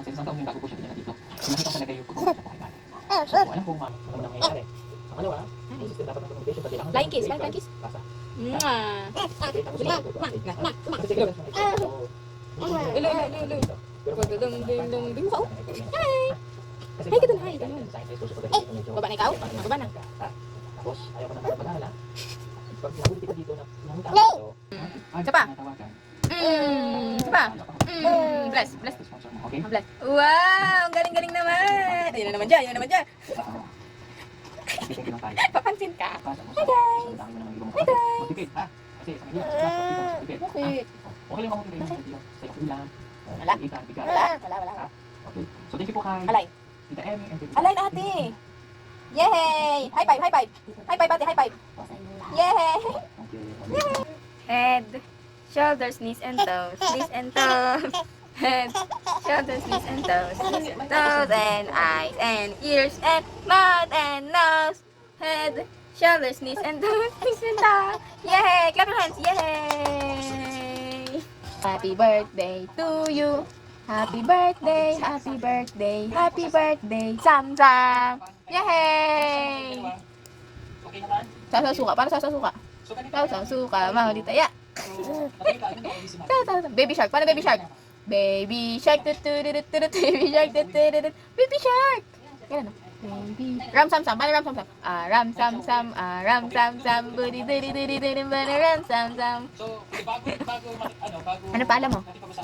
Sa isang taon yung bago po siya dinala dito. So nakita ko talaga yung pagkukuha sa buhay bata. So alam kong ano na nangyayari. Ang ano yung system dapat ng communication pati lang. Flying kiss, flying kiss. Basta. Mwah. Okay, tapos na. Kasi sige, Hello. Pagdadang-ding-ding-ding ka. Hi! Hi ka dun, hi. Baba na ikaw? Baba na. Tapos, ayaw ko na mag-alala. Pag nahuli kita dito na pinangita ko, Isa pa. Isa pa. Bless. Okay? Bless. Wow! Ang galing-galing naman. Ayun na naman dyan. Papansin ka. Hi guys! Hi guys! Magtipid ha? Kasi sa kanila, magtipid. Bakit? Okay lang ako magtipid. Sa iyo lang. Wala. Wala. Okay. So thank you po kay Alay. Tita Emmy and Tita Alay na ate. Yay! High five. High five ate, high five. Yay! Okay. Head, shoulders, knees and toes, knees and toes. Head, shoulders, knees and toes, and eyes and ears and mouth and nose. Head, shoulders, knees and toes, knees and toes. Yay! Clap your hands. Yay! Happy birthday to you. Happy birthday, Sam Sam. Yay! Okay naman? Sasasuka, para sasasuka. So ganito. Sasasuka, mau ditaya. So, nakita ano yung simula? Baby shark, paano baby shark? Baby shark, baby shark, baby shark. Ganun. Baby. Ram sam sam, paano ram sam sam? Ram sam sam, budi ram sam sam. So, bago Ano pa alam mo? natin pag-usapan.